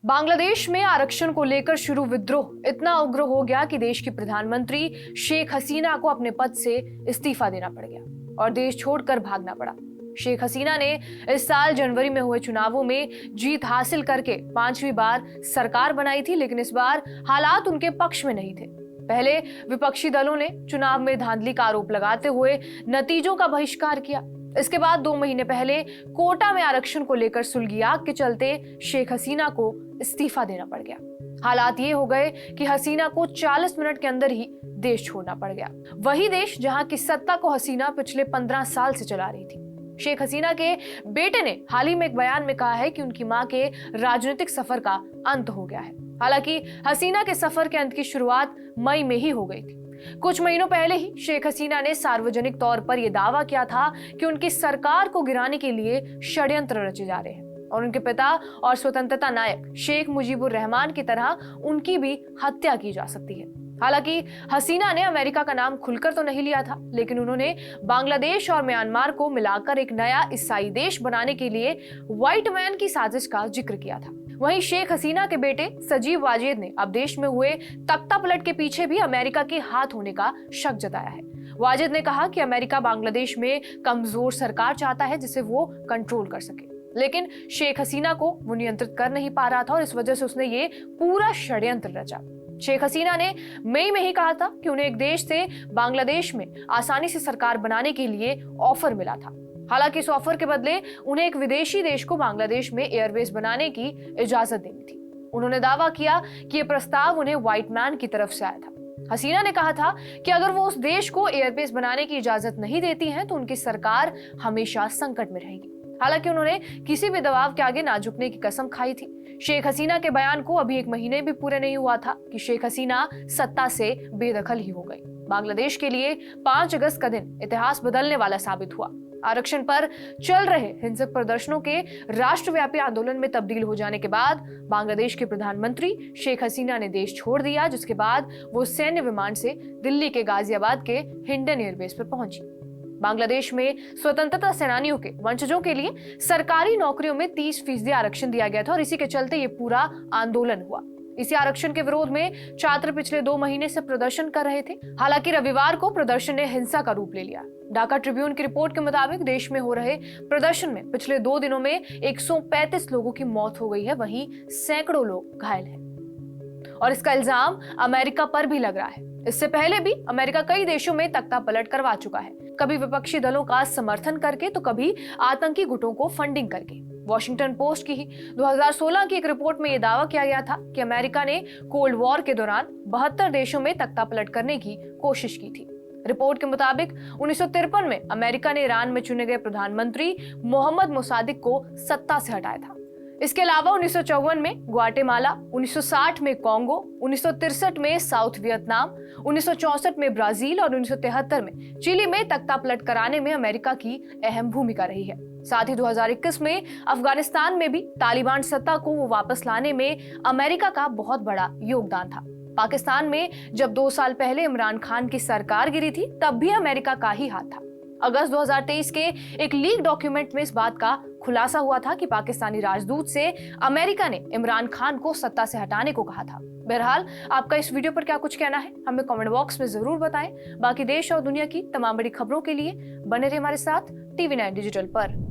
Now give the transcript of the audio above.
बांग्लादेश में आरक्षण को लेकर शुरू विद्रोह इतना उग्र हो गया कि देश की प्रधानमंत्री शेख हसीना को अपने पद से इस्तीफा देना पड़ गया और देश छोड़कर भागना पड़ा। शेख हसीना ने इस साल जनवरी में हुए चुनावों में जीत हासिल करके 5वीं बार सरकार बनाई थी, लेकिन इस बार हालात उनके पक्ष में नहीं थे। पहले विपक्षी दलों ने चुनाव में धांधली का आरोप लगाते हुए नतीजों का बहिष्कार किया। इसके बाद 2 महीने पहले कोटा में आरक्षण को लेकर सुलगी आग के चलते शेख हसीना को इस्तीफा देना पड़ गया। हालात ये हो गए कि हसीना को 40 मिनट के अंदर ही देश छोड़ना पड़ गया। वही देश जहां की सत्ता को हसीना पिछले 15 साल से चला रही थी। शेख हसीना के बेटे ने हाल ही में एक बयान में कहा है कि उनकी मां के राजनीतिक सफर का अंत हो गया है। हालांकि हसीना के सफर के अंत की शुरुआत मई में ही हो गई थी। कुछ महीनों पहले ही शेख हसीना ने सार्वजनिक तौर पर यह दावा किया था कि उनकी सरकार को गिराने के लिए षड्यंत्र रचे जा रहे हैं और उनके पिता और स्वतंत्रता नायक शेख मुजीबुर रहमान की तरह उनकी भी हत्या की जा सकती है। हालांकि हसीना ने अमेरिका का नाम खुलकर तो नहीं लिया था, लेकिन उन्होंने बांग्लादेश और म्यांमार को मिलाकर एक नया ईसाई देश बनाने के लिए व्हाइट मैन की साजिश का जिक्र किया था। वहीं शेख हसीना के बेटे सजीव वाजेद ने अब देश में हुए तख्ता पलट के पीछे भी अमेरिका के हाथ होने का शक जताया है। वाजेद ने कहा कि अमेरिका बांग्लादेश में कमजोर सरकार चाहता है जिसे वो कंट्रोल कर सके, लेकिन शेख हसीना को वो नियंत्रित कर नहीं पा रहा था और इस वजह से उसने ये पूरा षड्यंत्र रचा। शेख हसीना ने मई में ही कहा था कि उन्हें एक देश से बांग्लादेश में आसानी से सरकार बनाने के लिए ऑफर मिला था। हालांकि इस ऑफर के बदले उन्हें एक विदेशी देश को बांग्लादेश में एयरबेस बनाने की इजाजत देनी थी। उन्होंने दावा किया कि यह प्रस्ताव उन्हें व्हाइट मैन की तरफ से आया था। हसीना ने कहा था कि अगर वो उस देश को एयरबेस बनाने की इजाजत नहीं देती हैं तो उनकी सरकार हमेशा संकट में रहेगी। हालांकि उन्होंने किसी भी दबाव के आगे ना झुकने की कसम खाई थी। शेख हसीना के बयान को अभी 1 महीने भी पूरे नहीं हुआ था कि शेख हसीना सत्ता से बेदखल ही हो गई। बांग्लादेश के लिए 5 अगस्त का दिन इतिहास बदलने वाला साबित हुआ। आरक्षण पर चल रहे हिंसक प्रदर्शनों के राष्ट्रव्यापी आंदोलन में तब्दील हो जाने के बाद बांग्लादेश के प्रधानमंत्री शेख हसीना ने देश छोड़ दिया, जिसके बाद वो सैन्य विमान से दिल्ली के गाजियाबाद के हिंडन एयरबेस पर पहुंची। बांग्लादेश में स्वतंत्रता सेनानियों के वंशजों के लिए सरकारी नौकरियों में 30% आरक्षण दिया गया था और इसी के चलते ये पूरा आंदोलन हुआ। इसी आरक्षण के विरोध में छात्र पिछले 2 महीने से प्रदर्शन कर रहे थे। हालांकि रविवार को प्रदर्शन ने हिंसा का रूप ले लिया। ढाका ट्रिब्यून की रिपोर्ट के मुताबिक देश में हो रहे प्रदर्शन में पिछले 2 दिनों में 135 लोगों की मौत हो गई है, वहीं सैकड़ों लोग घायल हैं और इसका इल्जाम अमेरिका पर भी लग रहा है। इससे पहले भी अमेरिका कई देशों में तख्ता पलट करवा चुका है, कभी विपक्षी दलों का समर्थन करके तो कभी आतंकी गुटों को फंडिंग करके। वॉशिंगटन पोस्ट की 2016 की एक रिपोर्ट में यह दावा किया गया था कि अमेरिका ने कोल्ड वॉर के दौरान 72 देशों में तख्ता पलट करने की कोशिश की थी। रिपोर्ट के मुताबिक 1953 में अमेरिका ने ईरान में चुने गए प्रधानमंत्री मोहम्मद मोसादिक को सत्ता से हटाया था। इसके अलावा 1954 में ग्वाटेमाला, 1960 में कॉन्गो, 1963 में साउथ वियतनाम, 1964 में ब्राजील और 1973 में चिली में तख्ता पलट कराने में अमेरिका की अहम भूमिका रही है। साथ ही 2021 में अफगानिस्तान में भी तालिबान सत्ता को वो वापस लाने में अमेरिका का बहुत बड़ा योगदान था। पाकिस्तान में जब 2 साल पहले इमरान खान की सरकार गिरी थी तब भी अमेरिका का ही हाथ था। अगस्त 2023 के एक लीक डॉक्यूमेंट में इस बात का खुलासा हुआ था कि पाकिस्तानी राजदूत से अमेरिका ने इमरान खान को सत्ता से हटाने को कहा था। बहरहाल, आपका इस वीडियो पर क्या कुछ कहना है हमें कमेंट बॉक्स में जरूर बताएं। बाकी देश और दुनिया की तमाम बड़ी खबरों के लिए बने रहे हमारे साथ TV9 डिजिटल पर।